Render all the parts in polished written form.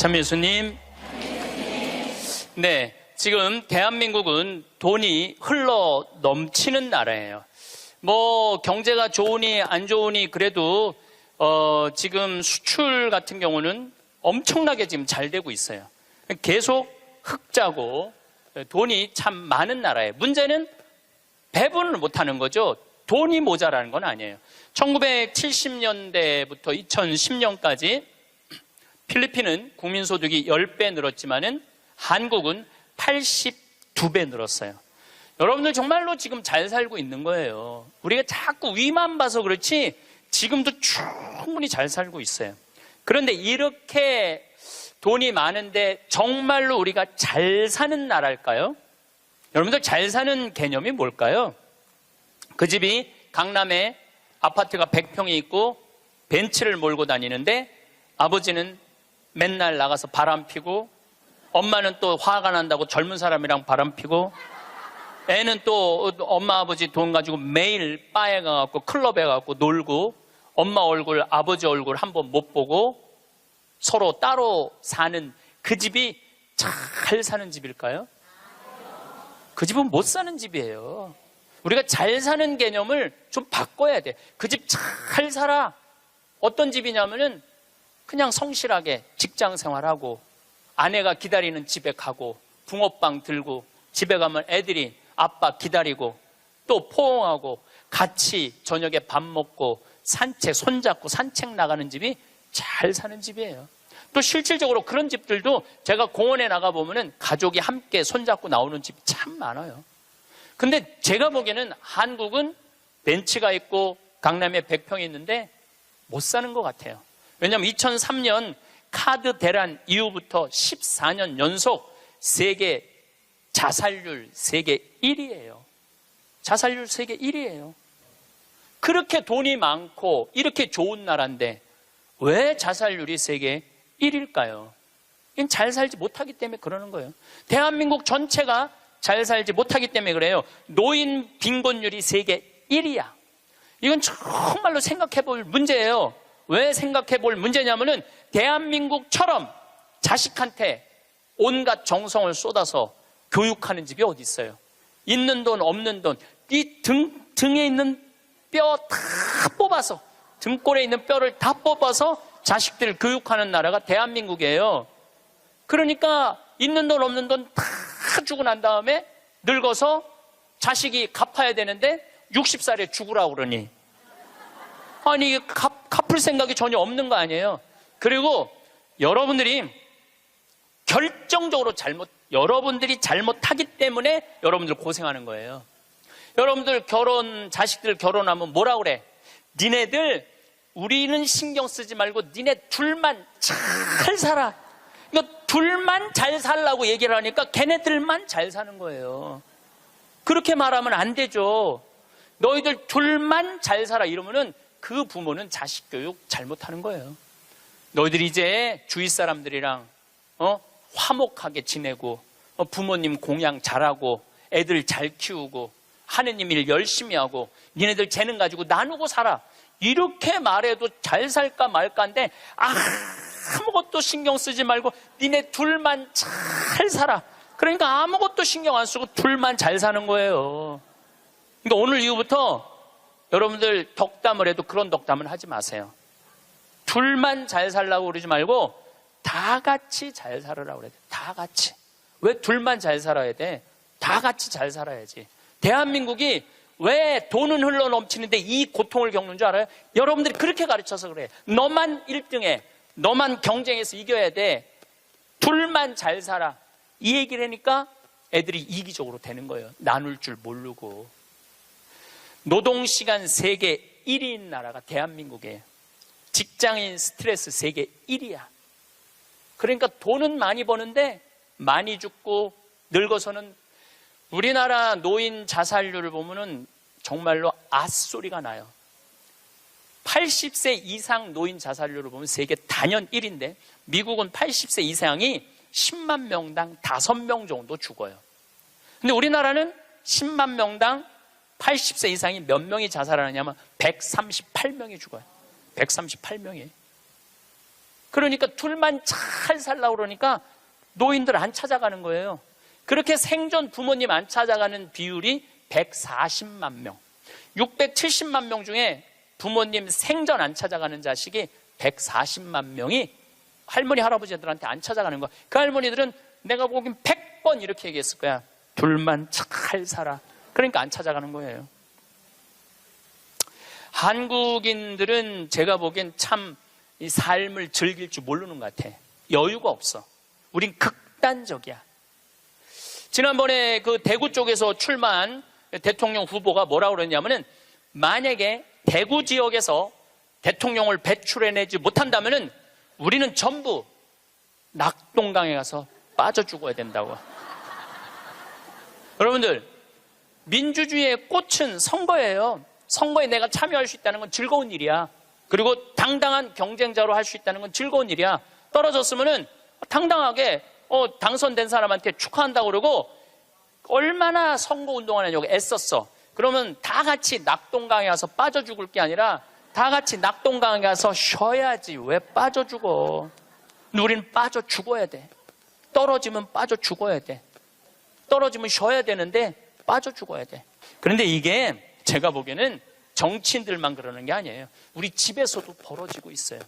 참 예수님. 네, 지금 대한민국은 돈이 흘러 넘치는 나라예요. 뭐 경제가 좋으니 안 좋으니 그래도 지금 수출 같은 경우는 엄청나게 지금 잘 되고 있어요. 계속 흑자고 돈이 참 많은 나라예요. 문제는 배분을 못하는 거죠. 돈이 모자라는 건 아니에요. 1970년대부터 2010년까지 필리핀은 국민소득이 10배 늘었지만은 한국은 82배 늘었어요. 여러분들 정말로 지금 잘 살고 있는 거예요. 우리가 자꾸 위만 봐서 그렇지 지금도 충분히 잘 살고 있어요. 그런데 이렇게 돈이 많은데 정말로 우리가 잘 사는 나라일까요? 여러분들 잘 사는 개념이 뭘까요? 그 집이 강남에 아파트가 100평이 있고 벤츠를 몰고 다니는데 아버지는 맨날 나가서 바람 피고 엄마는 또 화가 난다고 젊은 사람이랑 바람 피고 애는 또 엄마 아버지 돈 가지고 매일 바에 가갖고 클럽에 가갖고 놀고 엄마 얼굴 아버지 얼굴 한번 못 보고 서로 따로 사는 그 집이 잘 사는 집일까요? 그 집은 못 사는 집이에요. 우리가 잘 사는 개념을 좀 바꿔야 돼. 그 집 잘 살아. 어떤 집이냐면은 그냥 성실하게 직장 생활하고 아내가 기다리는 집에 가고 붕어빵 들고 집에 가면 애들이 아빠 기다리고 또 포옹하고 같이 저녁에 밥 먹고 산책 손잡고 산책 나가는 집이 잘 사는 집이에요. 또 실질적으로 그런 집들도 제가 공원에 나가보면은 가족이 함께 손잡고 나오는 집이 참 많아요. 근데 제가 보기에는 한국은 벤츠가 있고 강남에 100평이 있는데 못 사는 것 같아요. 왜냐하면 2003년 카드 대란 이후부터 14년 연속 세계 자살률 세계 1위예요. 자살률 세계 1위예요. 그렇게 돈이 많고 이렇게 좋은 나라인데 왜 자살률이 세계 1위일까요? 이건 잘 살지 못하기 때문에 그러는 거예요. 대한민국 전체가 잘 살지 못하기 때문에 그래요. 노인 빈곤율이 세계 1위야. 이건 정말로 생각해 볼 문제예요. 왜 생각해 볼 문제냐면은 대한민국처럼 자식한테 온갖 정성을 쏟아서 교육하는 집이 어디 있어요? 있는 돈 없는 돈 이 등에 있는 뼈 다 뽑아서 등골에 있는 뼈를 다 뽑아서 자식들 교육하는 나라가 대한민국이에요. 그러니까 있는 돈 없는 돈 다 주고 난 다음에 늙어서 자식이 갚아야 되는데 60살에 죽으라고 그러니 아니 갚을 생각이 전혀 없는 거 아니에요. 그리고 여러분들이 결정적으로 여러분들이 잘못하기 때문에 여러분들 고생하는 거예요. 여러분들 자식들 결혼하면 뭐라 그래? 니네들 우리는 신경 쓰지 말고 니네 둘만 잘 살아. 이거 둘만 잘 살라고 얘기를 하니까 걔네들만 잘 사는 거예요. 그렇게 말하면 안 되죠. 너희들 둘만 잘 살아 이러면은 그 부모는 자식 교육 잘못하는 거예요. 너희들이 이제 주위 사람들이랑 화목하게 지내고 부모님 공양 잘하고 애들 잘 키우고 하느님 일 열심히 하고 니네들 재능 가지고 나누고 살아. 이렇게 말해도 잘 살까 말까인데 아무것도 신경 쓰지 말고 니네 둘만 잘 살아. 그러니까 아무것도 신경 안 쓰고 둘만 잘 사는 거예요. 그러니까 오늘 이후부터 여러분들 덕담을 해도 그런 덕담을 하지 마세요. 둘만 잘 살라고 그러지 말고 다 같이 잘 살으라고 그래야 돼. 다 같이. 왜 둘만 잘 살아야 돼? 다 같이 잘 살아야지. 대한민국이 왜 돈은 흘러 넘치는데 이 고통을 겪는 줄 알아요? 여러분들이 그렇게 가르쳐서 그래. 너만 1등해. 너만 경쟁해서 이겨야 돼. 둘만 잘 살아. 이 얘기를 하니까 애들이 이기적으로 되는 거예요. 나눌 줄 모르고. 노동시간 세계 1위인 나라가 대한민국이에요. 직장인 스트레스 세계 1위야. 그러니까 돈은 많이 버는데 많이 죽고 늙어서는 우리나라 노인 자살률을 보면은 정말로 앗소리가 나요. 80세 이상 노인 자살률을 보면 세계 단연 1위인데 미국은 80세 이상이 10만 명당 5명 정도 죽어요. 근데 우리나라는 10만 명당 80세 이상이 몇 명이 자살하느냐면 138명이 죽어요. 138명이. 그러니까 둘만 잘 살라고 그러니까 노인들 안 찾아가는 거예요. 그렇게 생존 부모님 안 찾아가는 비율이 140만 명. 670만 명 중에 부모님 생전 안 찾아가는 자식이 140만 명이 할머니, 할아버지들한테 안 찾아가는 거야. 그 할머니들은 내가 보기엔 100번 이렇게 얘기했을 거야. 둘만 잘 살아. 그러니까 안 찾아가는 거예요. 한국인들은 제가 보기엔 참 이 삶을 즐길 줄 모르는 것 같아. 여유가 없어. 우린 극단적이야. 지난번에 그 대구 쪽에서 출마한 대통령 후보가 뭐라고 그러냐면은 만약에 대구 지역에서 대통령을 배출해내지 못한다면은 우리는 전부 낙동강에 가서 빠져 죽어야 된다고. 여러분들, 민주주의의 꽃은 선거예요. 선거에 내가 참여할 수 있다는 건 즐거운 일이야. 그리고 당당한 경쟁자로 할 수 있다는 건 즐거운 일이야. 떨어졌으면은 당당하게 당선된 사람한테 축하한다고 그러고 얼마나 선거운동을 하냐고 애썼어. 그러면 다 같이 낙동강에 가서 빠져 죽을 게 아니라 다 같이 낙동강에 가서 쉬어야지. 왜 빠져 죽어? 우리는 빠져 죽어야 돼. 떨어지면 빠져 죽어야 돼. 떨어지면 쉬어야 되는데 빠져 죽어야 돼. 그런데 이게 제가 보기에는 정치인들만 그러는 게 아니에요. 우리 집에서도 벌어지고 있어요.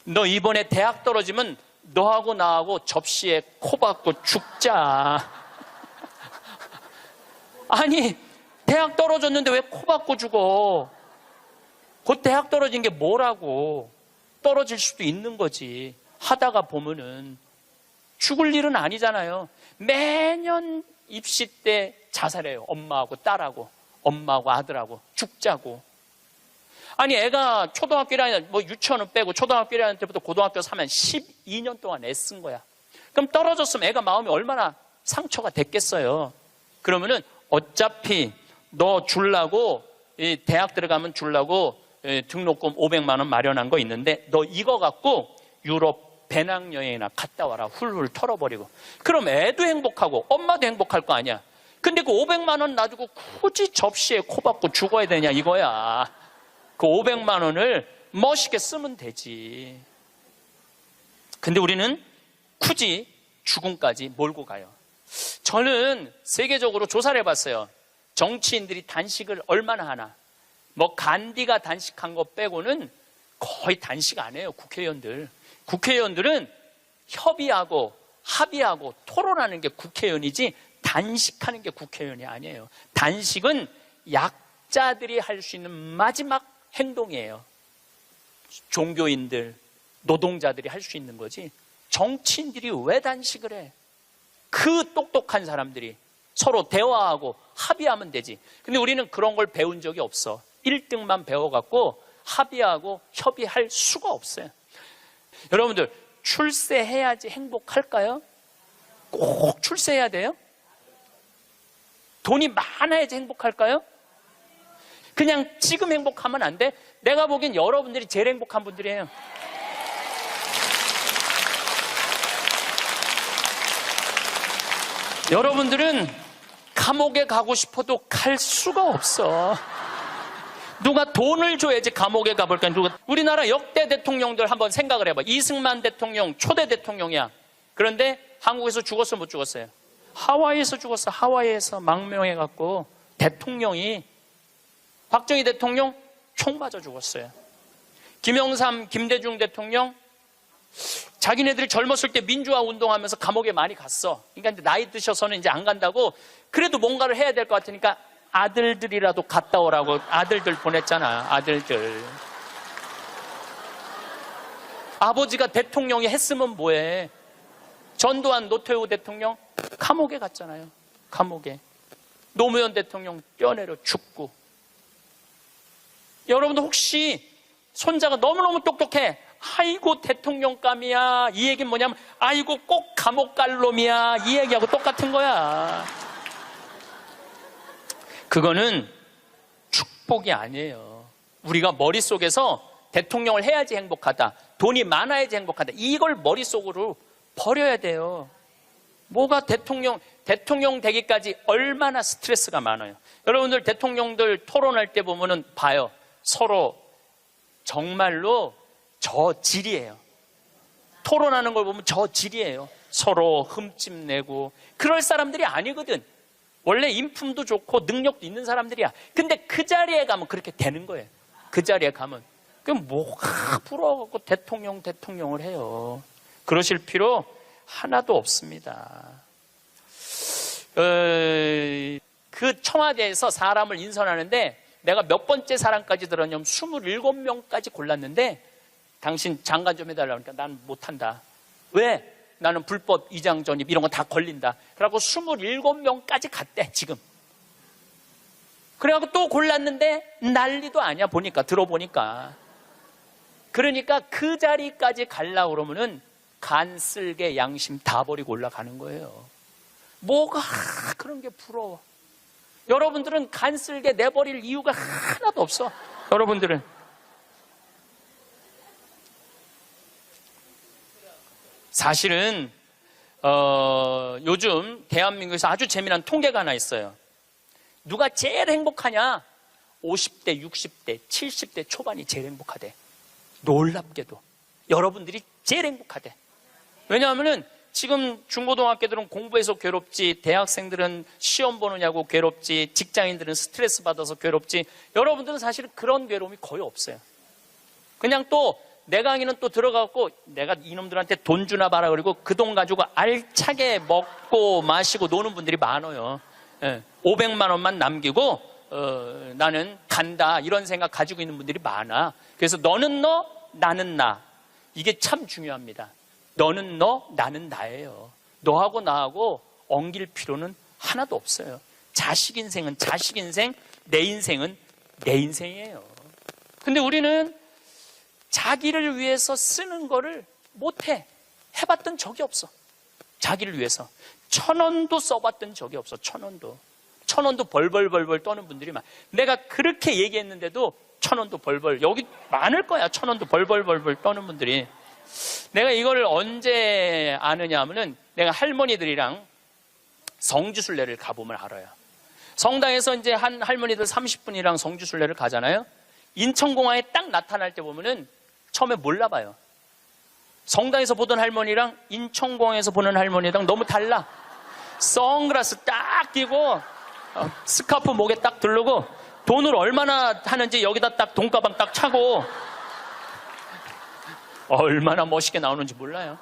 너 이번에 대학 떨어지면 너하고 나하고 접시에 코 박고 죽자. 아니, 대학 떨어졌는데 왜 코 박고 죽어? 곧 대학 떨어진 게 뭐라고. 떨어질 수도 있는 거지. 하다가 보면은 죽을 일은 아니잖아요. 매년 입시 때 자살해요. 엄마하고 딸하고, 엄마하고 아들하고 죽자고. 아니, 애가 초등학교 1학년, 뭐 유치원은 빼고 초등학교 1학년 때부터 고등학교 3학년 12년 동안 애쓴 거야. 그럼 떨어졌으면 애가 마음이 얼마나 상처가 됐겠어요. 그러면은 어차피 너 주려고, 대학 들어가면 주려고 등록금 500만 원 마련한 거 있는데 너 이거 갖고 유럽 배낭여행이나 갔다 와라. 훌훌 털어버리고. 그럼 애도 행복하고 엄마도 행복할 거 아니야. 근데 그 500만 원 놔두고 굳이 접시에 코 박고 죽어야 되냐 이거야. 그 500만 원을 멋있게 쓰면 되지. 근데 우리는 굳이 죽음까지 몰고 가요. 저는 세계적으로 조사를 해봤어요. 정치인들이 단식을 얼마나 하나. 뭐 간디가 단식한 거 빼고는 거의 단식 안 해요. 국회의원들은 협의하고 합의하고 토론하는 게 국회의원이지 단식하는 게 국회의원이 아니에요. 단식은 약자들이 할 수 있는 마지막 행동이에요. 종교인들, 노동자들이 할 수 있는 거지. 정치인들이 왜 단식을 해? 그 똑똑한 사람들이 서로 대화하고 합의하면 되지. 근데 우리는 그런 걸 배운 적이 없어. 1등만 배워갖고 합의하고 협의할 수가 없어요. 여러분들, 출세해야지 행복할까요? 꼭 출세해야 돼요? 돈이 많아야지 행복할까요? 그냥 지금 행복하면 안 돼? 내가 보기엔 여러분들이 제일 행복한 분들이에요. 여러분들은 감옥에 가고 싶어도 갈 수가 없어. 누가 돈을 줘야지 감옥에 가볼까? 우리나라 역대 대통령들 한번 생각을 해봐. 이승만 대통령 초대 대통령이야. 그런데 한국에서 죽었어, 못 죽었어요? 하와이에서 죽었어. 하와이에서 망명해갖고 대통령이, 박정희 대통령 총 맞아 죽었어요. 김영삼, 김대중 대통령 자기네들이 젊었을 때 민주화 운동하면서 감옥에 많이 갔어. 그러니까 이제 나이 드셔서는 이제 안 간다고. 그래도 뭔가를 해야 될 것 같으니까 아들들이라도 갔다 오라고 아들들 보냈잖아. 아들들. 아버지가 대통령이 했으면 뭐해? 전두환, 노태우 대통령 감옥에 갔잖아요. 감옥에. 노무현 대통령 뛰어내려 죽고. 여러분도 혹시 손자가 너무너무 똑똑해. 아이고 대통령감이야. 이 얘기는 뭐냐면 아이고 꼭 감옥 갈 놈이야. 이 얘기하고 똑같은 거야. 그거는 축복이 아니에요. 우리가 머릿속에서 대통령을 해야지 행복하다, 돈이 많아야지 행복하다, 이걸 머릿속으로 버려야 돼요. 뭐가 대통령 되기까지 얼마나 스트레스가 많아요. 여러분들 대통령들 토론할 때 보면은 봐요. 서로 정말로 저질이에요. 토론하는 걸 보면 저질이에요. 서로 흠집내고 그럴 사람들이 아니거든. 원래 인품도 좋고 능력도 있는 사람들이야. 근데 그 자리에 가면 그렇게 되는 거예요. 그 자리에 가면. 그럼 뭐가 부러워갖고 대통령을 해요. 그러실 필요 하나도 없습니다. 그 청와대에서 사람을 인선하는데 내가 몇 번째 사람까지 들었냐면 27명까지 골랐는데 당신 장관 좀 해달라고 하니까 난 못한다. 왜? 나는 불법 이장 전입 이런 거 다 걸린다. 그래갖고 27명까지 갔대 지금. 그래갖고 또 골랐는데 난리도 아니야 보니까 들어보니까. 그러니까 그 자리까지 가려고 그러면은 간쓸게 양심 다 버리고 올라가는 거예요. 뭐가 그런 게 부러워. 여러분들은 간쓸게 내버릴 이유가 하나도 없어. 여러분들은. 사실은 요즘 대한민국에서 아주 재미난 통계가 하나 있어요. 누가 제일 행복하냐? 50대, 60대, 70대 초반이 제일 행복하대. 놀랍게도 여러분들이 제일 행복하대. 왜냐하면은 지금 중고등학교들은 공부해서 괴롭지, 대학생들은 시험 보느냐고 괴롭지, 직장인들은 스트레스 받아서 괴롭지, 여러분들은 사실은 그런 괴로움이 거의 없어요. 그냥 또 내 강의는 또 들어가고 내가 이놈들한테 돈 주나 봐라 그리고 그 돈 가지고 알차게 먹고 마시고 노는 분들이 많아요. 500만 원만 남기고 나는 간다 이런 생각 가지고 있는 분들이 많아. 그래서 너는 너, 나는 나. 이게 참 중요합니다. 너는 너, 나는 나예요. 너하고 나하고 엉길 필요는 하나도 없어요. 자식 인생은 자식 인생, 내 인생은 내 인생이에요. 근데 우리는 자기를 위해서 쓰는 거를 못해. 해봤던 적이 없어. 자기를 위해서 1,000원도 써봤던 적이 없어. 1,000원도 벌벌 떠는 분들이 많아. 내가 그렇게 얘기했는데도 1,000원도 벌벌, 여기 많을 거야. 1,000원도 벌벌 떠는 분들이. 내가 이걸 언제 아느냐 하면은 내가 할머니들이랑 성지순례를 가보면 알아요. 성당에서 이제 한 할머니들 30분이랑 성지순례를 가잖아요. 인천공항에 딱 나타날 때 보면은 처음에 몰라봐요. 성당에서 보던 할머니랑 인천공항에서 보는 할머니랑 너무 달라. 선글라스 딱 끼고 스카프 목에 딱 두르고 돈을 얼마나 하는지 여기다 딱 돈가방 딱 차고 얼마나 멋있게 나오는지 몰라요.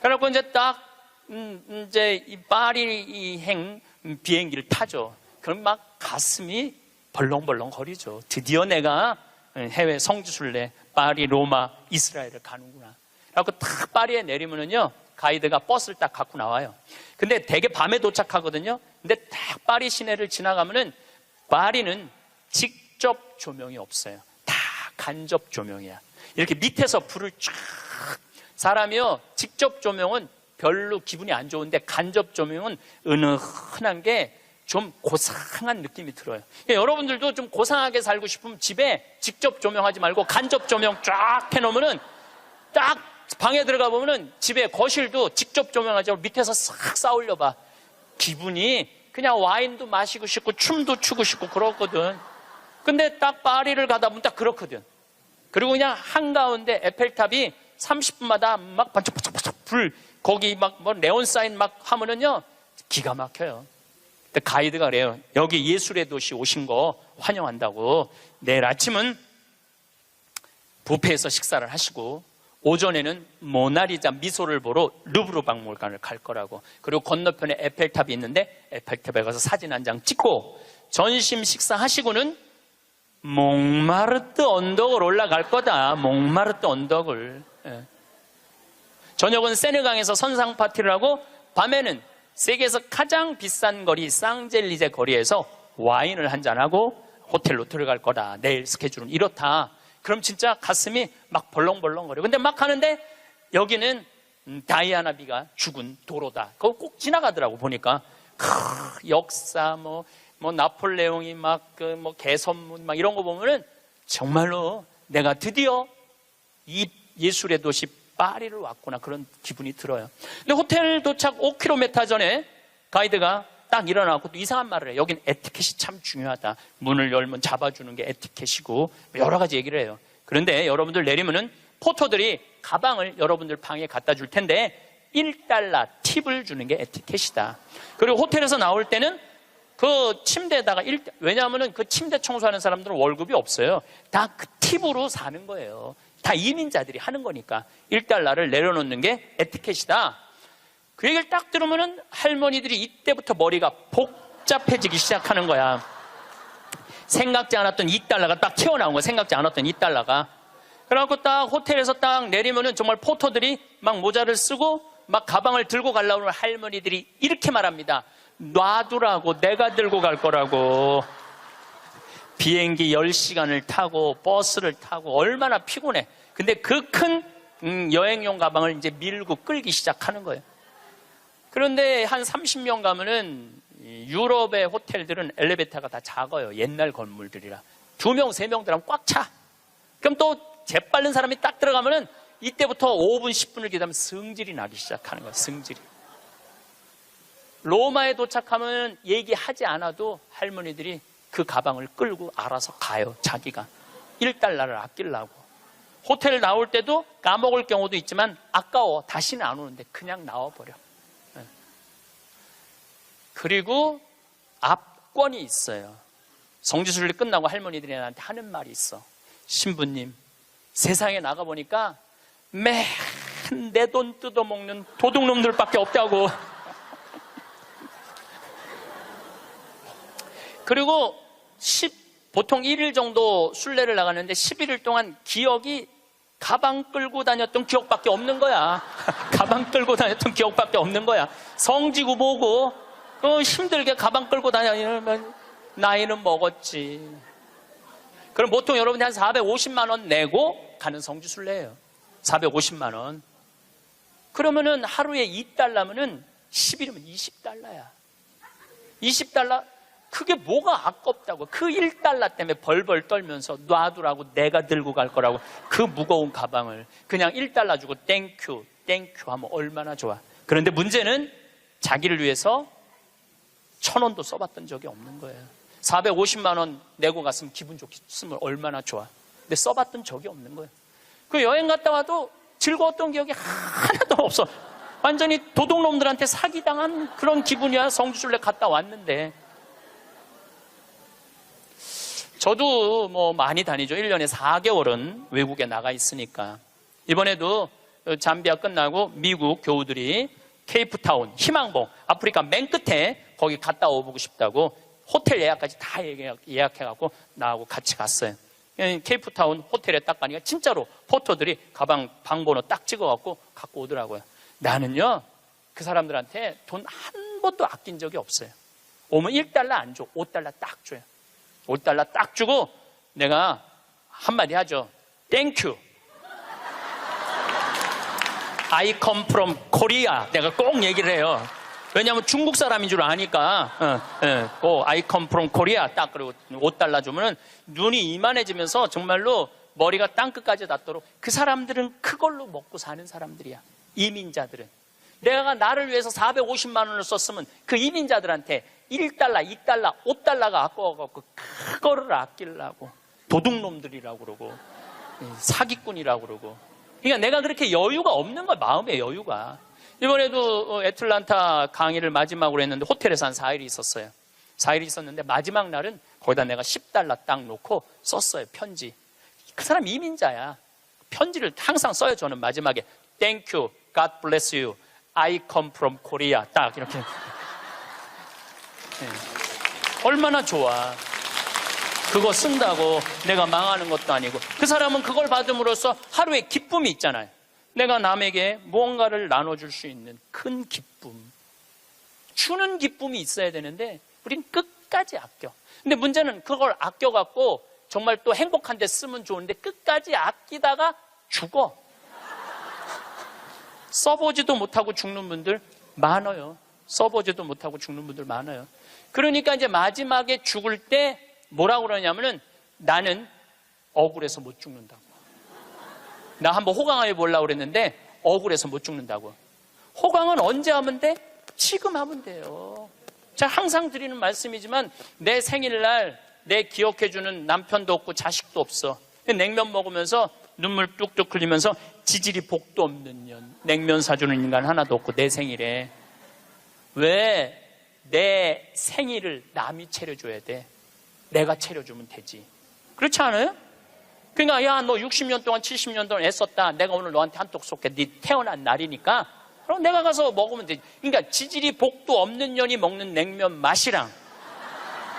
그래갖고 이제 딱 이제 이 파리행 비행기를 타죠. 그럼 막 가슴이 벌렁벌렁 거리죠. 드디어 내가 해외 성지순례 파리, 로마, 이스라엘을 가는구나. 그래갖고 딱 파리에 내리면은요 가이드가 버스를 딱 갖고 나와요. 근데 되게 밤에 도착하거든요. 근데 딱 파리 시내를 지나가면은 파리는 직접 조명이 없어요. 다 간접 조명이야. 이렇게 밑에서 불을 쫙. 사람이요 직접 조명은 별로 기분이 안 좋은데 간접 조명은 은은한 게 좀 고상한 느낌이 들어요. 여러분들도 좀 고상하게 살고 싶으면 집에 직접 조명하지 말고 간접 조명 쫙 해놓으면은 딱 방에 들어가 보면은 집에 거실도 직접 조명하지 말고 밑에서 싹 쌓아올려봐. 기분이 그냥 와인도 마시고 싶고 춤도 추고 싶고 그렇거든. 근데 딱 파리를 가다 보면 딱 그렇거든. 그리고 그냥 한가운데 에펠탑이 30분마다 막 반짝반짝 불 거기 막 뭐 네온사인 막 하면은요 기가 막혀요. 근데 가이드가 그래요. 여기 예술의 도시 오신 거 환영한다고. 내일 아침은 뷔페에서 식사를 하시고 오전에는 모나리자 미소를 보러 루브르 박물관을 갈 거라고. 그리고 건너편에 에펠탑이 있는데 에펠탑에 가서 사진 한 장 찍고 점심 식사하시고는 몽마르트 언덕을 올라갈 거다. 몽마르트 언덕을. 저녁은 세느강에서 선상 파티를 하고 밤에는 세계에서 가장 비싼 거리 쌍젤리제 거리에서 와인을 한잔하고 호텔로 들어갈 거다. 내일 스케줄은 이렇다. 그럼 진짜 가슴이 막 벌렁벌렁거려. 근데 막 하는데 여기는 다이아나비가 죽은 도로다. 그거 꼭 지나가더라고 보니까. 역사 뭐 나폴레옹이 막 뭐 개선문 막 이런 거 보면은 정말로 내가 드디어 이 예술의 도시 파리를 왔구나 그런 기분이 들어요. 근데 호텔 도착 5km 전에 가이드가 딱 일어나고 또 이상한 말을 해요. 여긴 에티켓이 참 중요하다. 문을 열면 잡아주는 게 에티켓이고 여러 가지 얘기를 해요. 그런데 여러분들 내리면은 포토들이 가방을 여러분들 방에 갖다 줄 텐데 1달러 팁을 주는 게 에티켓이다. 그리고 호텔에서 나올 때는 그 침대에다가 왜냐하면 그 침대 청소하는 사람들은 월급이 없어요. 다 그 팁으로 사는 거예요. 다 이민자들이 하는 거니까 1달러를 내려놓는 게 에티켓이다. 그 얘기를 딱 들으면은 할머니들이 이때부터 머리가 복잡해지기 시작하는 거야. 생각지 않았던 2달러가 딱 튀어나온 거야. 생각지 않았던 2달러가. 그래갖고 딱 호텔에서 딱 내리면은 정말 포터들이 막 모자를 쓰고 막 가방을 들고 가려고 하는 할머니들이 이렇게 말합니다. 놔두라고, 내가 들고 갈 거라고. 비행기 10시간을 타고 버스를 타고 얼마나 피곤해. 근데 그 큰 여행용 가방을 이제 밀고 끌기 시작하는 거예요. 그런데 한 30년 가면은 유럽의 호텔들은 엘리베이터가 다 작아요. 옛날 건물들이라. 2명, 3명 들어가면 꽉 차. 그럼 또 재빠른 사람이 딱 들어가면은 이때부터 5분, 10분을 기다리면 승질이 나기 시작하는 거예요. 승질이. 로마에 도착하면 얘기하지 않아도 할머니들이 그 가방을 끌고 알아서 가요. 자기가 1달러를 아끼려고. 호텔 나올 때도 까먹을 경우도 있지만 아까워. 다시는 안 오는데 그냥 나와버려. 그리고 압권이 있어요. 성지순례 끝나고 할머니들이 나한테 하는 말이 있어. 신부님, 세상에 나가보니까 매일 내 돈 뜯어먹는 도둑놈들밖에 없다고. 그리고 보통 1일 정도 순례를 나가는데 11일 동안 기억이 가방 끌고 다녔던 기억밖에 없는 거야. 가방 끌고 다녔던 기억밖에 없는 거야. 성지고 뭐고 힘들게 가방 끌고 다니면 나이는 먹었지. 그럼 보통 여러분이 한 450만 원 내고 가는 성지순례예요. 450만 원. 그러면은 하루에 2달러면은 10일이면 20달러야. 20달러? 그게 뭐가 아깝다고. 그 1달러 때문에 벌벌 떨면서 놔두라고, 내가 들고 갈 거라고. 그 무거운 가방을 그냥 1달러 주고 땡큐, 땡큐 하면 얼마나 좋아. 그런데 문제는 자기를 위해서 1,000원도 써봤던 적이 없는 거예요. 450만 원 내고 갔으면 기분 좋겠으면 얼마나 좋아. 근데 써봤던 적이 없는 거예요. 그 여행 갔다 와도 즐거웠던 기억이 하나도 없어. 완전히 도둑놈들한테 사기당한 그런 기분이야. 성지순례 갔다 왔는데. 저도 뭐 많이 다니죠. 1년에 4개월은 외국에 나가 있으니까. 이번에도 잠비아 끝나고 미국 교우들이 케이프타운, 희망봉, 아프리카 맨 끝에 거기 갔다 오고 싶다고 호텔 예약까지 다 예약해갖고 나하고 같이 갔어요. 케이프타운 호텔에 딱 가니까 진짜로 포터들이 가방 방번호 딱 찍어갖고 갖고 오더라고요. 나는요, 그 사람들한테 돈 한 번도 아낀 적이 없어요. 오면 1달러 안 줘. 5달러 딱 줘요. 5달러 딱 주고 내가 한마디 하죠. 땡큐. I come from Korea. 내가 꼭 얘기를 해요. 왜냐하면 중국 사람인 줄 아니까. I come from Korea. 딱 그리고 5달러 주면은 눈이 이만해지면서 정말로 머리가 땅끝까지 닿도록. 그 사람들은 그걸로 먹고 사는 사람들이야. 이민자들은. 내가 나를 위해서 450만 원을 썼으면 그 이민자들한테 1달러, 2달러, 5달러가 아까워갖고 그거를 아끼려고. 도둑놈들이라고 그러고 사기꾼이라고 그러고. 그러니까 내가 그렇게 여유가 없는 거야. 마음의 여유가. 이번에도 애틀란타 강의를 마지막으로 했는데 호텔에서 한 4일이 있었어요. 4일이 있었는데 마지막 날은 거기다 내가 10달러 딱 놓고 썼어요. 편지. 그 사람 이민자야. 편지를 항상 써요. 저는 마지막에 Thank you, God bless you, I come from Korea. 딱 이렇게. 얼마나 좋아. 그거 쓴다고 내가 망하는 것도 아니고. 그 사람은 그걸 받음으로써 하루에 기쁨이 있잖아요. 내가 남에게 무언가를 나눠줄 수 있는 큰 기쁨. 주는 기쁨이 있어야 되는데 우린 끝까지 아껴. 근데 문제는 그걸 아껴갖고 정말 또 행복한 데 쓰면 좋은데 끝까지 아끼다가 죽어. 써보지도 못하고 죽는 분들 많아요. 써보지도 못하고 죽는 분들 많아요. 그러니까 이제 마지막에 죽을 때 뭐라고 그러냐면은 나는 억울해서 못 죽는다고. 나 한번 호강해 보려고 그랬는데 억울해서 못 죽는다고. 호강은 언제 하면 돼? 지금 하면 돼요. 제가 항상 드리는 말씀이지만 내 생일날 내 기억해주는 남편도 없고 자식도 없어. 냉면 먹으면서 눈물 뚝뚝 흘리면서 지질이 복도 없는 년, 냉면 사주는 인간 하나도 없고 내 생일에 왜 내 생일을 남이 차려줘야 돼? 내가 차려주면 되지. 그렇지 않아요? 그러니까 야, 너 60년 동안 70년 동안 애썼다. 내가 오늘 너한테 한턱 쏠게. 네 태어난 날이니까 그럼 내가 가서 먹으면 되지. 그러니까 지질이 복도 없는 년이 먹는 냉면 맛이랑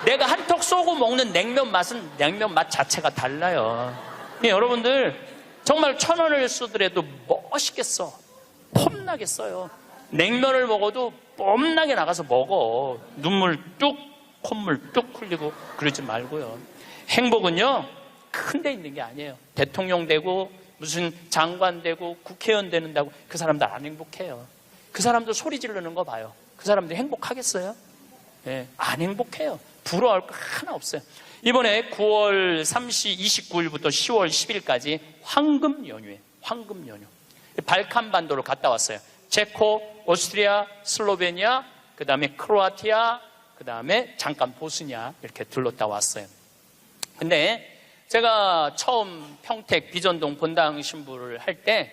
내가 한턱 쏘고 먹는 냉면 맛은 냉면 맛 자체가 달라요. 여러분들 정말 1,000원을 쓰더라도 멋있겠어. 폼나겠어요. 냉면을 먹어도 뽐나게 나가서 먹어. 눈물 뚝, 콧물 뚝 흘리고 그러지 말고요. 행복은요, 큰 데 있는 게 아니에요. 대통령 되고 무슨 장관 되고 국회의원 되는다고 그 사람들 안 행복해요. 그 사람들 소리 지르는 거 봐요. 그 사람들 행복하겠어요? 네, 안 행복해요. 부러워할 거 하나 없어요. 이번에 9월 29일부터 10월 10일까지 황금 연휴에 황금 연휴. 발칸 반도를 갔다 왔어요. 체코, 오스트리아, 슬로베니아, 그 다음에 크로아티아, 그 다음에 잠깐 보스니아 이렇게 들렀다 왔어요. 근데 제가 처음 평택 비전동 본당 신부를 할 때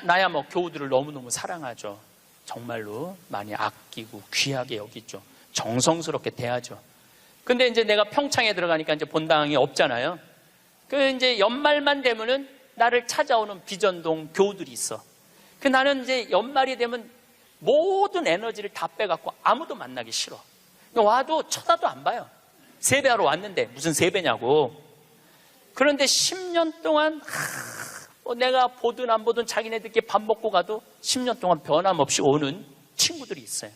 나야 교우들을 너무너무 사랑하죠. 정말로 많이 아끼고 귀하게 여기죠. 정성스럽게 대하죠. 근데 이제 내가 평창에 들어가니까 이제 본당이 없잖아요. 이제 연말만 되면은 나를 찾아오는 비전동 교우들이 있어. 나는 이제 연말이 되면 모든 에너지를 다 빼갖고 아무도 만나기 싫어. 와도 쳐다도 안 봐요. 세배하러 왔는데 무슨 세배냐고. 그런데 10년 동안 내가 보든 안 보든 자기네들끼리 밥 먹고 가도 10년 동안 변함없이 오는 친구들이 있어요.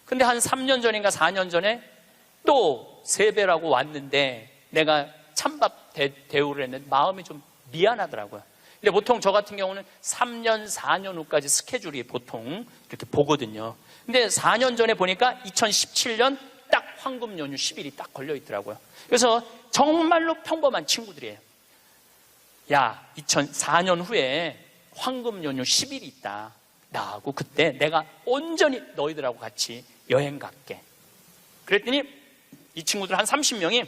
근데 한 3년 전인가 4년 전에 또 세배라고 왔는데 내가 찬밥 대우를 했는데 마음이 좀 미안하더라고요. 근데 보통 저 같은 경우는 3년, 4년 후까지 스케줄이 보통 이렇게 보거든요. 근데 4년 전에 보니까 2017년 딱 황금 연휴 10일이 딱 걸려 있더라고요. 그래서 정말로 평범한 친구들이에요. 야, 2004년 후에 황금 연휴 10일이 있다. 나하고 그때 내가 온전히 너희들하고 같이 여행 갈게. 그랬더니 이 친구들 한 30명이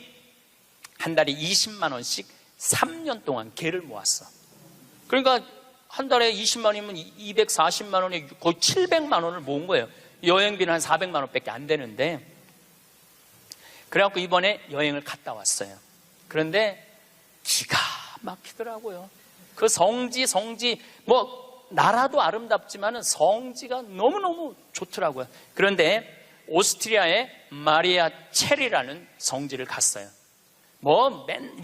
한 달에 20만 원씩 3년 동안 개를 모았어. 그러니까 한 달에 20만 원이면 240만 원에 거의 700만 원을 모은 거예요. 여행비는 한 400만 원밖에 안 되는데. 그래갖고 이번에 여행을 갔다 왔어요. 그런데 기가 막히더라고요. 그 성지 나라도 아름답지만은 성지가 너무너무 좋더라고요. 그런데 오스트리아의 마리아 체리라는 성지를 갔어요.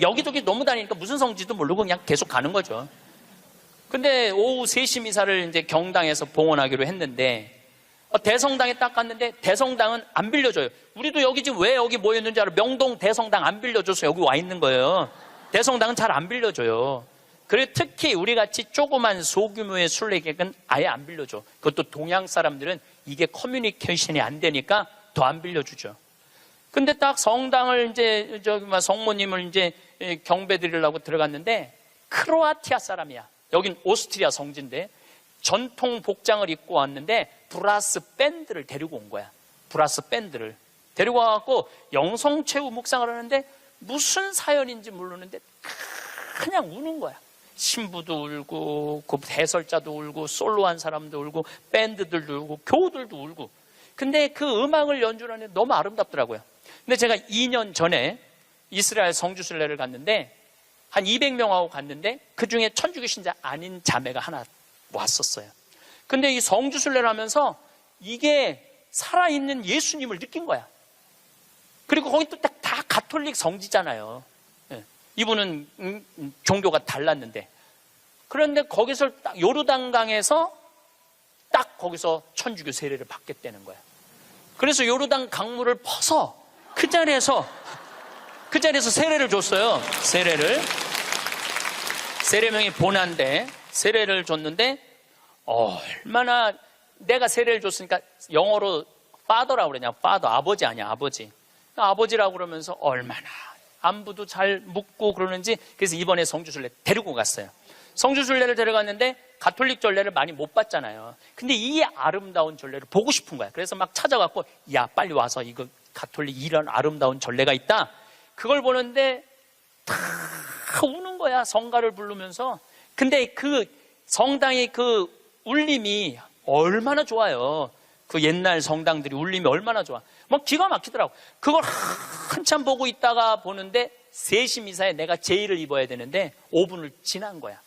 여기저기 너무 다니니까 무슨 성지도 모르고 그냥 계속 가는 거죠. 근데 오후 3시 미사를 이제 경당에서 봉헌하기로 했는데 대성당에 딱 갔는데 대성당은 안 빌려줘요. 우리도 여기 지금 왜 여기 모였는지 알아? 명동 대성당 안 빌려줘서 여기 와 있는 거예요. 대성당은 잘 안 빌려줘요. 그리고 특히 우리같이 조그만 소규모의 순례객은 아예 안 빌려줘. 그것도 동양 사람들은 이게 커뮤니케이션이 안 되니까 더 안 빌려주죠. 근데 딱 성당을 이제 성모님을 이제 경배 드리려고 들어갔는데 크로아티아 사람이야. 여긴 오스트리아 성지인데 전통 복장을 입고 왔는데 브라스 밴드를 데리고 온 거야. 브라스 밴드를 데리고 와갖고 영성체후 묵상을 하는데 무슨 사연인지 모르는데 그냥 우는 거야. 신부도 울고 그 해설자도 울고 솔로한 사람도 울고 밴드들도 울고 교우들도 울고. 근데 그 음악을 연주하는데 너무 아름답더라고요. 근데 제가 2년 전에 이스라엘 성주순례를 갔는데 한 200명하고 갔는데 그중에 천주교 신자 아닌 자매가 하나 왔었어요. 근데 이 성주순례를 하면서 이게 살아있는 예수님을 느낀 거야. 그리고 거기 또 다 가톨릭 성지잖아요. 이분은 종교가 달랐는데. 그런데 거기서 딱 요르단강에서 딱 거기서 천주교 세례를 받겠다는 거야. 그래서 요르단 강물을 퍼서 그 자리에서 세례를 줬어요. 세례명이 보난데 세례를 줬는데 얼마나 내가 세례를 줬으니까 영어로 father라고 그러냐. father, 아버지 아니야, 아버지. 아버지라고 그러면서 얼마나 안부도 잘 묻고 그러는지. 그래서 이번에 성주순례 데리고 갔어요. 성주순례를 데려갔는데 가톨릭 전례를 많이 못 봤잖아요. 근데 이 아름다운 전례를 보고 싶은 거야. 그래서 막 찾아갖고 야 빨리 와서 이거 가톨릭 이런 아름다운 전례가 있다. 그걸 보는데 다 우는 신나는 거야, 성가를 부르면서. 근데 그 성당의 그 울림이 얼마나 좋아요. 그 옛날 성당들이 울림이 얼마나 좋아. 막 기가 막히더라고. 그걸 한참 보고 있다가 보는데 3시 미사에 내가 제의를 입어야 되는데 5분을 지난 거야.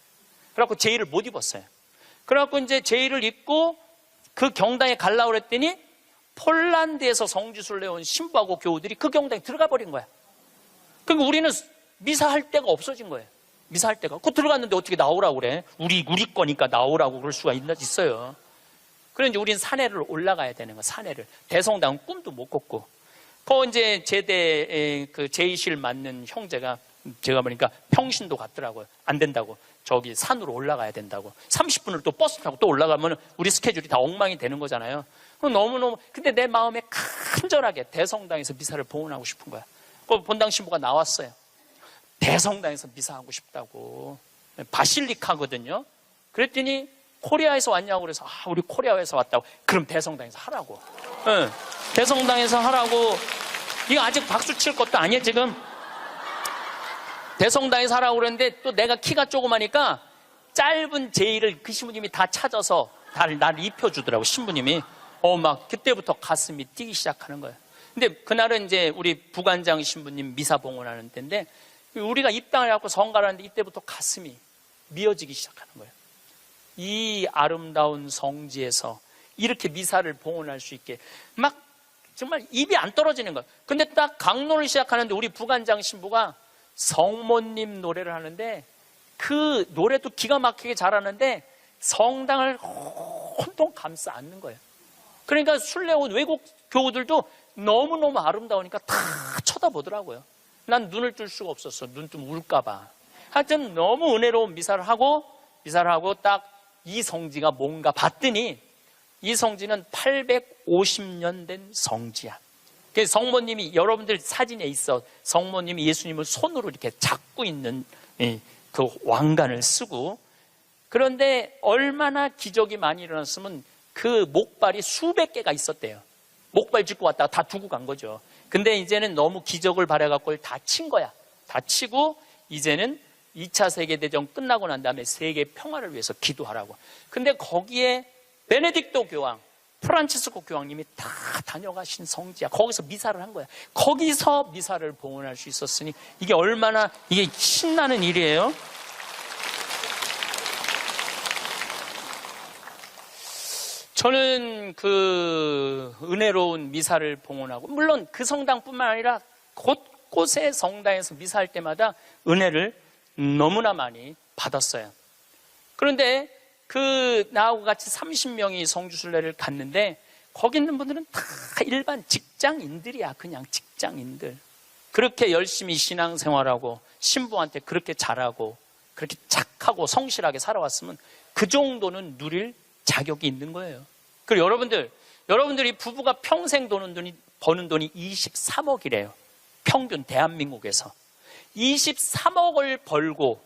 그래갖고 제의를 못 입었어요. 그래갖고 이제 제의를 입고 그 경당에 가려고 그랬더니 폴란드에서 성지순례 온 신부하고 교우들이 그 경당에 들어가 버린 거야. 그러니까 우리는 미사할 데가 없어진 거예요. 미사할 데가. 그 들어갔는데 어떻게 나오라고 그래? 우리 거니까 나오라고 그럴 수가 있어요. 그래서 이제 우리는 산에를 올라가야 되는 거야, 산에를. 대성당은 꿈도 못 꿨고. 그 이제 제대 그 제의실 맡는 형제가 제가 보니까 평신도 갔더라고요. 안 된다고. 저기 산으로 올라가야 된다고. 30분을 또 버스 타고 또 올라가면 우리 스케줄이 다 엉망이 되는 거잖아요. 너무너무. 근데 내 마음에 간절하게 대성당에서 미사를 봉헌하고 싶은 거야. 그 본당 신부가 나왔어요. 대성당에서 미사하고 싶다고. 바실리카거든요. 그랬더니 코리아에서 왔냐고 그래서 우리 코리아에서 왔다고. 그럼 대성당에서 하라고. 네, 대성당에서 하라고. 이거 아직 박수 칠 것도 아니에요 지금. 대성당에서 하라고 그랬는데 또 내가 키가 조그마니까 짧은 제의를 그 신부님이 다 찾아서 나를 입혀주더라고. 신부님이. 막 그때부터 가슴이 뛰기 시작하는 거예요. 근데 그날은 이제 우리 부관장 신부님 미사 봉헌하는 때인데 우리가 입당을 해갖고 성가를 하는데 이때부터 가슴이 미어지기 시작하는 거예요. 이 아름다운 성지에서 이렇게 미사를 봉헌할 수 있게 막 정말 입이 안 떨어지는 거예요. 근데 딱 강론을 시작하는데 우리 부관장 신부가 성모님 노래를 하는데 그 노래도 기가 막히게 잘하는데 성당을 혼통 감싸 안는 거예요. 그러니까 순례 온 외국 교우들도 너무너무 아름다우니까 다 쳐다보더라고요. 난 눈을 뜰 수가 없었어. 눈 좀 울까봐. 하여튼 너무 은혜로운 미사를 하고 딱 이 성지가 뭔가 봤더니 이 성지는 850년 된 성지야. 그래서 성모님이 여러분들 사진에 있어. 성모님이 예수님을 손으로 이렇게 잡고 있는 그 왕관을 쓰고. 그런데 얼마나 기적이 많이 일어났으면 그 목발이 수백 개가 있었대요. 목발 짚고 왔다가 다 두고 간 거죠. 근데 이제는 너무 기적을 바라갖고 다 친 거야. 다 치고 이제는 2차 세계대전 끝나고 난 다음에 세계 평화를 위해서 기도하라고. 근데 거기에 베네딕토 교황, 프란치스코 교황님이 다 다녀가신 성지야. 거기서 미사를 한 거야. 거기서 미사를 봉헌할 수 있었으니 이게 얼마나 이게 신나는 일이에요. 저는 그 은혜로운 미사를 봉헌하고 물론 그 성당뿐만 아니라 곳곳의 성당에서 미사할 때마다 은혜를 너무나 많이 받았어요. 그런데 그 나하고 같이 30명이 성주순례를 갔는데 거기 있는 분들은 다 일반 직장인들이야. 그냥 직장인들. 그렇게 열심히 신앙생활하고 신부한테 그렇게 잘하고 그렇게 착하고 성실하게 살아왔으면 그 정도는 누릴 자격이 있는 거예요. 그리고 여러분들이 부부가 평생 버는 돈이 23억이래요. 평균 대한민국에서. 23억을 벌고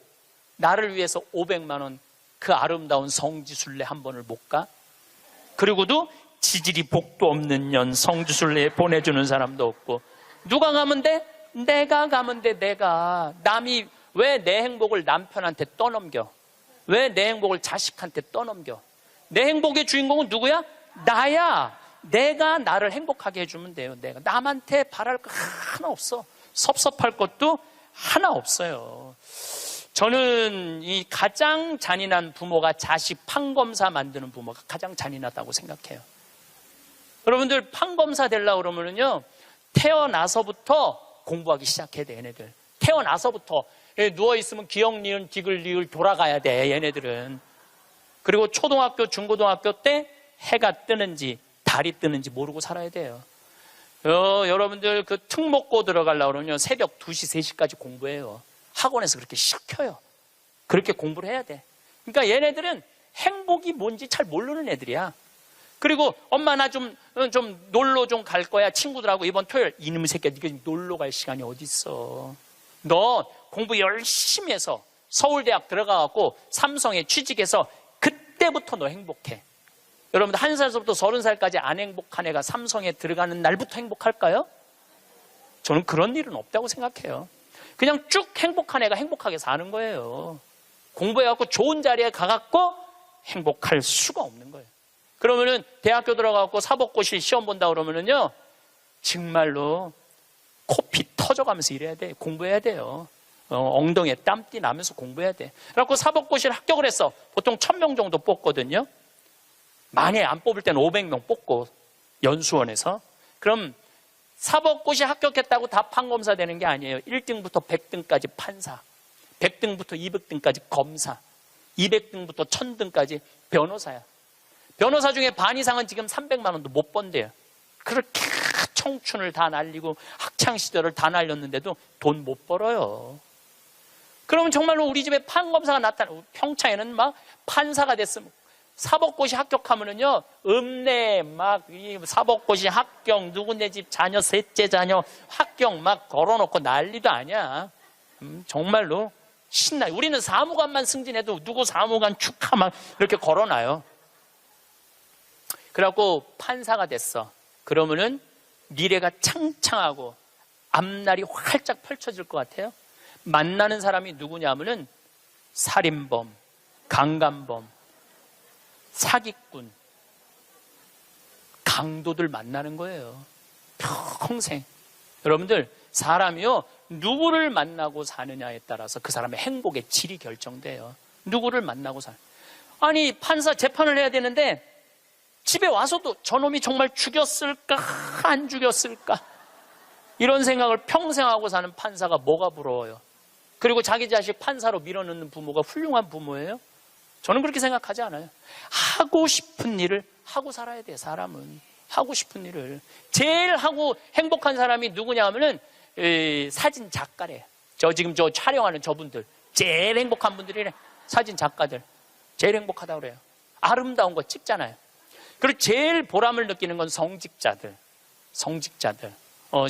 나를 위해서 500만 원 그 아름다운 성지순례 한 번을 못 가? 그리고도 지질이 복도 없는 년 성지순례에 보내주는 사람도 없고. 누가 가면 돼? 내가 가면 돼. 내가. 남이 왜 내 행복을 남편한테 떠넘겨? 왜 내 행복을 자식한테 떠넘겨? 내 행복의 주인공은 누구야? 나야. 내가 나를 행복하게 해주면 돼요. 내가 남한테 바랄 거 하나 없어. 섭섭할 것도 하나 없어요. 저는 이 가장 잔인한 부모가 자식 판검사 만드는 부모가 가장 잔인하다고 생각해요. 여러분들 판검사 되려고 그러면은요 태어나서부터 공부하기 시작해야 돼. 얘네들 태어나서부터 누워있으면 기역, 니은, 디귿, 리을 돌아가야 돼. 얘네들은. 그리고 초등학교, 중고등학교 때 해가 뜨는지 달이 뜨는지 모르고 살아야 돼요. 여러분들 그 특목고 들어가려고 그러면 새벽 2시, 3시까지 공부해요. 학원에서 그렇게 시켜요. 그렇게 공부를 해야 돼. 그러니까 얘네들은 행복이 뭔지 잘 모르는 애들이야. 그리고 엄마 나 좀 놀러 좀 갈 거야. 친구들하고 이번 토요일. 이놈의 새끼야. 네가 지금 놀러 갈 시간이 어딨어. 너 공부 열심히 해서 서울대학 들어가갖고 삼성에 취직해서 그때부터 너 행복해. 여러분들 1살부터 30살까지 안 행복한 애가 삼성에 들어가는 날부터 행복할까요? 저는 그런 일은 없다고 생각해요. 그냥 쭉 행복한 애가 행복하게 사는 거예요. 공부해갖고 좋은 자리에 가갖고 행복할 수가 없는 거예요. 그러면은 대학교 들어가갖고 사법고시 시험 본다 그러면은요, 정말로 코피 터져가면서 일해야 돼. 공부해야 돼요. 엉덩이에 땀띠 나면서 공부해야 돼. 그래갖고 사법고시를 합격을 했어. 보통 1000명 정도 뽑거든요. 만약에 안 뽑을 때는 500명 뽑고, 연수원에서. 그럼 사법고시 합격했다고 다 판검사 되는 게 아니에요. 1등부터 100등까지 판사, 100등부터 200등까지 검사, 200등부터 1000등까지 변호사야. 변호사 중에 반 이상은 지금 300만 원도 못 번대요. 그렇게 청춘을 다 날리고 학창시절을 다 날렸는데도 돈 못 벌어요. 그러면 정말로 우리 집에 판검사가 나타나고, 평창에는 막 판사가 됐으면, 사법고시 합격하면은요, 읍내 막 사법고시 합격, 누구네 집 자녀, 셋째 자녀 합격 막 걸어놓고 난리도 아니야. 정말로 신나요. 우리는 사무관만 승진해도 누구 사무관 축하 막 이렇게 걸어놔요. 그래갖고 판사가 됐어. 그러면은 미래가 창창하고 앞날이 활짝 펼쳐질 것 같아요. 만나는 사람이 누구냐면은 살인범, 강간범, 사기꾼, 강도들 만나는 거예요. 평생. 여러분들, 사람이요, 누구를 만나고 사느냐에 따라서 그 사람의 행복의 질이 결정돼요. 누구를 만나고 아니, 판사 재판을 해야 되는데 집에 와서도 저놈이 정말 죽였을까 안 죽였을까, 이런 생각을 평생 하고 사는 판사가 뭐가 부러워요? 그리고 자기 자식 판사로 밀어넣는 부모가 훌륭한 부모예요? 저는 그렇게 생각하지 않아요. 하고 싶은 일을 하고 살아야 돼. 사람은 하고 싶은 일을. 제일 하고 행복한 사람이 누구냐 하면은 사진 작가래. 지금 촬영하는 저분들 제일 행복한 분들이래. 사진 작가들 제일 행복하다고 그래요. 아름다운 거 찍잖아요. 그리고 제일 보람을 느끼는 건 성직자들.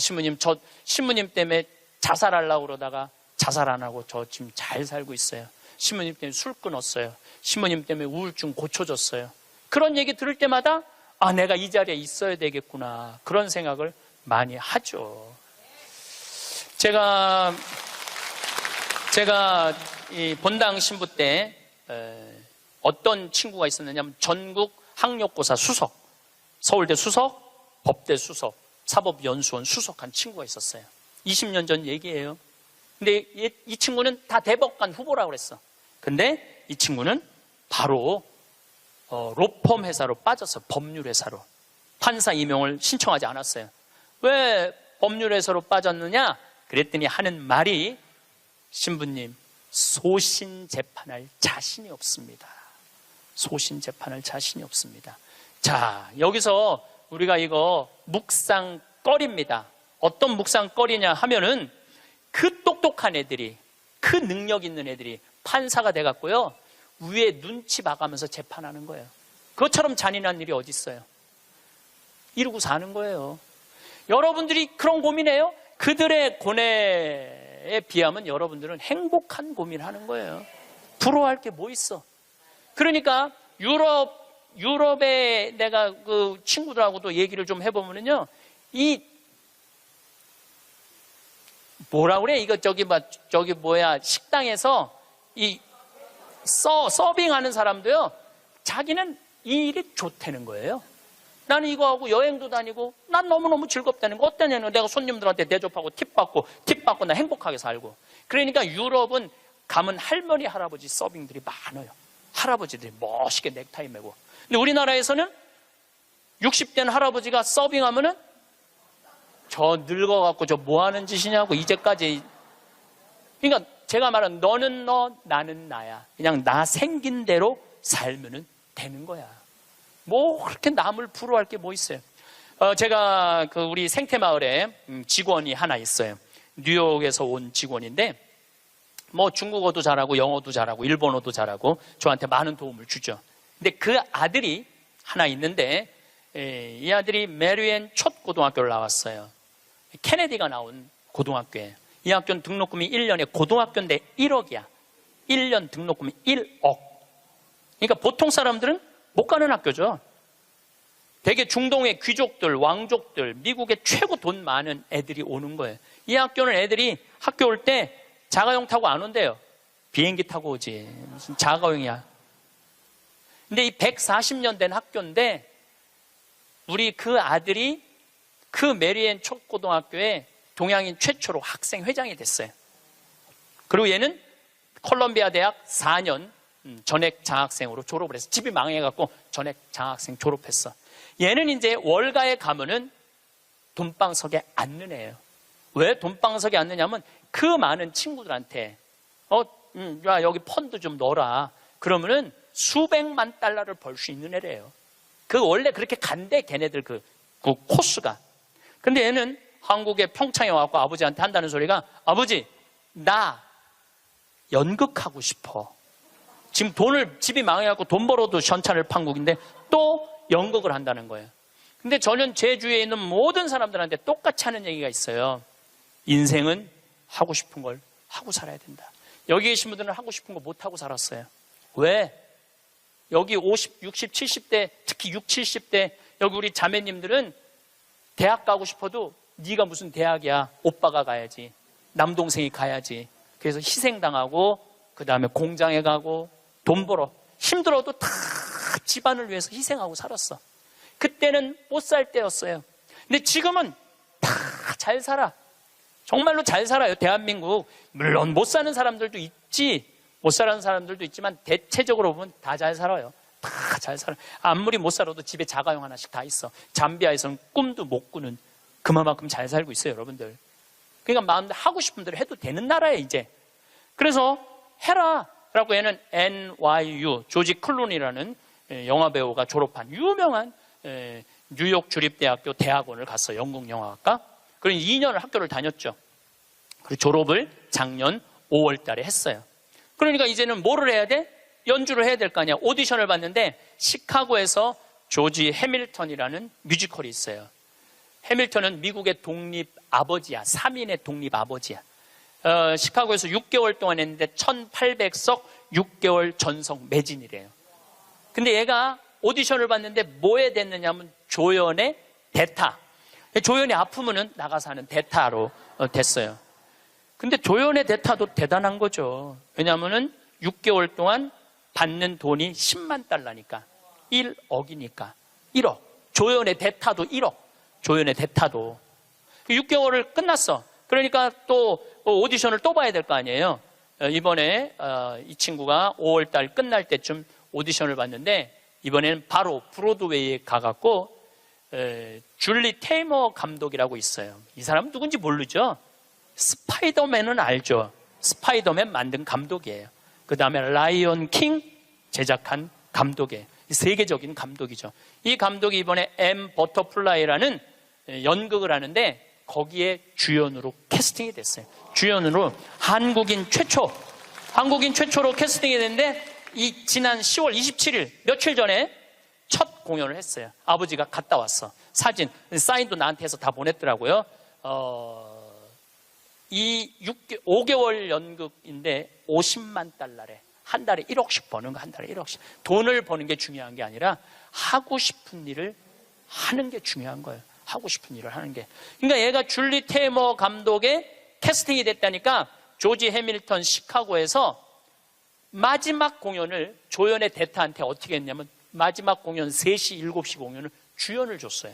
신부님, 저 신부님 때문에 자살하려고 그러다가 자살 안 하고 저 지금 잘 살고 있어요. 신부님 때문에 술 끊었어요. 신부님 때문에 우울증 고쳐졌어요. 그런 얘기 들을 때마다 내가 이 자리에 있어야 되겠구나, 그런 생각을 많이 하죠. 제가 이 본당 신부 때 어떤 친구가 있었느냐면 전국 학력고사 수석, 서울대 수석, 법대 수석, 사법연수원 수석한 친구가 있었어요. 20년 전 얘기예요. 근데 이 친구는 다 대법관 후보라고 그랬어. 근데 이 친구는 바로 로펌 회사로 빠졌어요. 법률 회사로. 판사 임용을 신청하지 않았어요. 왜 법률 회사로 빠졌느냐? 그랬더니 하는 말이, 신부님, 소신 재판할 자신이 없습니다. 소신 재판할 자신이 없습니다. 자, 여기서 우리가 이거 묵상거리입니다. 어떤 묵상거리냐 하면은, 그 똑똑한 애들이, 그 능력 있는 애들이 판사가 돼갖고요, 위에 눈치 봐가면서 재판하는 거예요. 그것처럼 잔인한 일이 어디 있어요? 이러고 사는 거예요. 여러분들이 그런 고민해요? 그들의 고뇌에 비하면 여러분들은 행복한 고민하는 거예요. 부러워할 게 뭐 있어? 그러니까 유럽에 내가 그 친구들하고도 얘기를 좀 해보면요, 뭐라 그래? 이거 식당에서 서빙하는 사람도요, 자기는 이 일이 좋다는 거예요. 나는 이거 하고 여행도 다니고 난 너무너무 즐겁다는 거. 어떠냐면 내가 손님들한테 대접하고 팁 받고 나 행복하게 살고. 그러니까 유럽은 가면 할머니 할아버지 서빙들이 많아요. 할아버지들이 멋있게 넥타이 매고. 근데 우리나라에서는 60된 할아버지가 서빙하면은 저 늙어갖고 저 뭐 하는 짓이냐고, 이제까지. 그러니까 제가 말한 너는 너, 나는 나야. 그냥 나 생긴 대로 살면은 되는 거야. 뭐 그렇게 남을 부러워할 게 뭐 있어요? 제가 우리 생태마을에 직원이 하나 있어요. 뉴욕에서 온 직원인데, 뭐 중국어도 잘하고 영어도 잘하고 일본어도 잘하고 저한테 많은 도움을 주죠. 근데 그 아들이 하나 있는데, 이 아들이 메리앤 첫 고등학교를 나왔어요. 케네디가 나온 고등학교예요. 이 학교는 등록금이 1년에 고등학교인데 1억이야. 1년 등록금이 1억. 그러니까 보통 사람들은 못 가는 학교죠. 되게 중동의 귀족들, 왕족들, 미국의 최고 돈 많은 애들이 오는 거예요. 이 학교는 애들이 학교 올 때 자가용 타고 안 온대요. 비행기 타고 오지. 무슨 자가용이야. 근데 이 140년 된 학교인데 우리 그 아들이 그 메리앤 초고등학교에 동양인 최초로 학생 회장이 됐어요. 그리고 얘는 콜롬비아 대학 4년 전액 장학생으로 졸업을 했어. 집이 망해갖고 전액 장학생 졸업했어. 얘는 이제 월가에 가면은 돈방석에 앉는 애예요. 왜 돈방석에 앉느냐면 그 많은 친구들한테 야 여기 펀드 좀 넣어라. 그러면은 수백만 달러를 벌 수 있는 애래요. 그 원래 그렇게 간대 걔네들 그 코스가. 근데 얘는 한국에 평창에 와갖고 아버지한테 한다는 소리가 아버지 나 연극하고 싶어. 지금 집이 망해갖고 돈 벌어도 현찰을 판국인데 또 연극을 한다는 거예요. 근데 저는 제 주위에 있는 모든 사람들한테 똑같이 하는 얘기가 있어요. 인생은 하고 싶은 걸 하고 살아야 된다. 여기 계신 분들은 하고 싶은 거 못하고 살았어요. 왜? 여기 50, 60, 70대 특히 60, 70대 여기 우리 자매님들은 대학 가고 싶어도 네가 무슨 대학이야. 오빠가 가야지. 남동생이 가야지. 그래서 희생당하고 그 다음에 공장에 가고 돈 벌어. 힘들어도 다 집안을 위해서 희생하고 살았어. 그때는 못 살 때였어요. 근데 지금은 다 잘 살아. 정말로 잘 살아요. 대한민국. 물론 못 사는 사람들도 있지. 못 사는 사람들도 있지만 대체적으로 보면 다 잘 살아요. 다 잘 살아요. 아무리 못 살아도 집에 자가용 하나씩 다 있어. 잠비아에서는 꿈도 못 꾸는 그만큼 잘 살고 있어요, 여러분들. 그러니까 마음대로 하고 싶은 대로 해도 되는 나라예요, 이제. 그래서 해라 라고 얘는 NYU 조지 클루니라는 영화배우가 졸업한 유명한 뉴욕 주립대학교 대학원을 갔어요. 영국 영화학과. 그리고 2년을 학교를 다녔죠. 그리고 졸업을 작년 5월 달에 했어요. 그러니까 이제는 뭐를 해야 돼? 연주를 해야 될 거 아니야. 오디션을 봤는데 시카고에서 조지 해밀턴이라는 뮤지컬이 있어요. 해밀턴은 미국의 독립 아버지야. 3인의 독립 아버지야. 시카고에서 6개월 동안 했는데 1800석 6개월 전석 매진이래요. 근데 얘가 오디션을 봤는데 뭐에 됐느냐면 조연의 대타. 조연이 아프면은 나가서 하는 대타로 됐어요. 근데 조연의 대타도 대단한 거죠. 왜냐하면은 6개월 동안 받는 돈이 10만 달러니까 1억이니까 1억. 조연의 대타도 1억. 조연의 대타도. 6개월을 끝났어. 그러니까 또 오디션을 또 봐야 될 거 아니에요. 이번에 이 친구가 5월 달 끝날 때쯤 오디션을 봤는데 이번에는 바로 브로드웨이에 가갖고 줄리 테이머 감독이라고 있어요. 이 사람은 누군지 모르죠? 스파이더맨은 알죠? 스파이더맨 만든 감독이에요. 그 다음에 라이온 킹 제작한 감독이에요. 세계적인 감독이죠. 이 감독이 이번에 M 버터플라이라는 연극을 하는데 거기에 주연으로 캐스팅이 됐어요. 주연으로 한국인 최초로 캐스팅이 됐는데 이 지난 10월 27일 며칠 전에 첫 공연을 했어요. 아버지가 갔다 왔어. 사진, 사인도 나한테 해서 다 보냈더라고요. 이 5개월 연극인데 50만 달러래. 한 달에 1억씩 버는 거, 한 달에 1억씩. 돈을 버는 게 중요한 게 아니라 하고 싶은 일을 하는 게 중요한 거예요. 하고 싶은 일을 하는 게. 그러니까 얘가 줄리 테이머 감독의 캐스팅이 됐다니까 조지 해밀턴 시카고에서 마지막 공연을 조연의 대타한테 어떻게 했냐면 마지막 공연 3시, 7시 공연을 주연을 줬어요.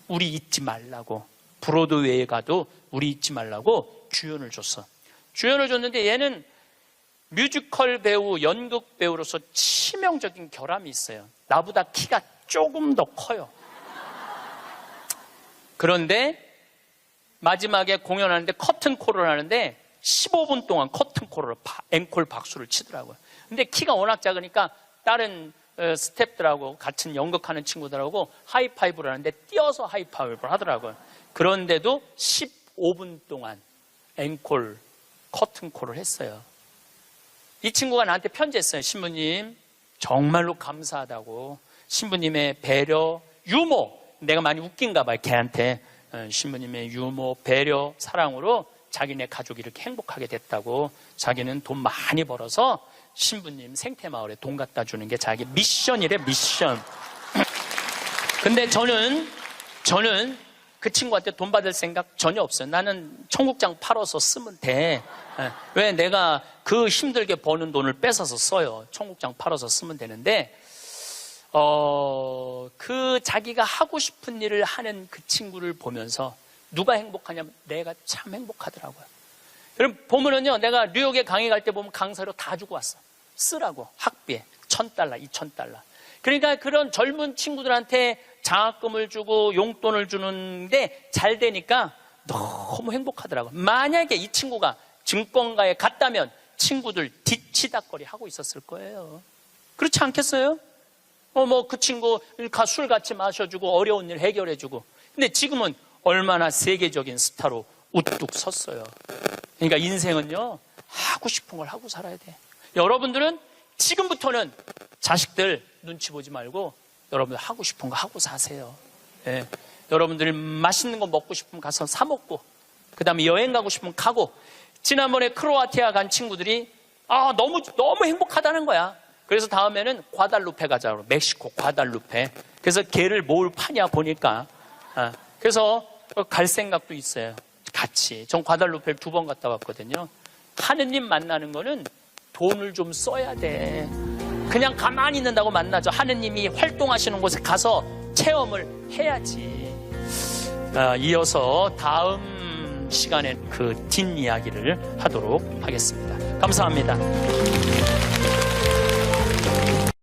우리 잊지 말라고. 브로드웨이에 가도 우리 잊지 말라고 주연을 줬어. 주연을 줬는데 얘는 뮤지컬 배우, 연극 배우로서 치명적인 결함이 있어요. 나보다 키가 조금 더 커요. 그런데 마지막에 공연하는데 커튼콜을 하는데 15분 동안 커튼콜을 앵콜 박수를 치더라고요. 근데 키가 워낙 작으니까 다른 스태프들하고 같은 연극하는 친구들하고 하이파이브를 하는데 뛰어서 하이파이브를 하더라고요. 그런데도 15분 동안 앵콜, 커튼콜을 했어요. 이 친구가 나한테 편지했어요. 신부님 정말로 감사하다고. 신부님의 배려, 유머, 내가 많이 웃긴가 봐요. 걔한테. 신부님의 유머, 배려, 사랑으로 자기네 가족이 이렇게 행복하게 됐다고. 자기는 돈 많이 벌어서 신부님 생태마을에 돈 갖다 주는 게 자기 미션이래, 미션. 근데 저는 그 친구한테 돈 받을 생각 전혀 없어요. 나는 청국장 팔아서 쓰면 돼. 왜 내가 그 힘들게 버는 돈을 뺏어서 써요. 청국장 팔아서 쓰면 되는데, 그 자기가 하고 싶은 일을 하는 그 친구를 보면서 누가 행복하냐면 내가 참 행복하더라고요. 여러분 보면은요, 내가 뉴욕에 강의 갈 때 보면 강사료 다 주고 왔어. 쓰라고. 학비에 $1,000, $2,000. 그러니까 그런 젊은 친구들한테 장학금을 주고 용돈을 주는데 잘 되니까 너무 행복하더라고요. 만약에 이 친구가 증권가에 갔다면 친구들 뒤치다거리 하고 있었을 거예요. 그렇지 않겠어요? 그 친구 술 같이 마셔주고 어려운 일 해결해주고. 근데 지금은 얼마나 세계적인 스타로 우뚝 섰어요. 그러니까 인생은요, 하고 싶은 걸 하고 살아야 돼. 여러분들은 지금부터는 자식들 눈치 보지 말고 여러분들 하고 싶은 거 하고 사세요. 예. 여러분들이 맛있는 거 먹고 싶으면 가서 사 먹고, 그 다음에 여행 가고 싶으면 가고. 지난번에 크로아티아 간 친구들이 너무 행복하다는 거야. 그래서 다음에는 과달루페 가자고. 멕시코 과달루페. 그래서 개를 뭘 파냐 보니까 그래서 갈 생각도 있어요. 같이. 전 과달루페를 2번 갔다 왔거든요. 하느님 만나는 거는 돈을 좀 써야 돼. 그냥 가만히 있는다고 만나죠. 하느님이 활동하시는 곳에 가서 체험을 해야지. 이어서 다음 시간에 그 뒷이야기를 하도록 하겠습니다. 감사합니다.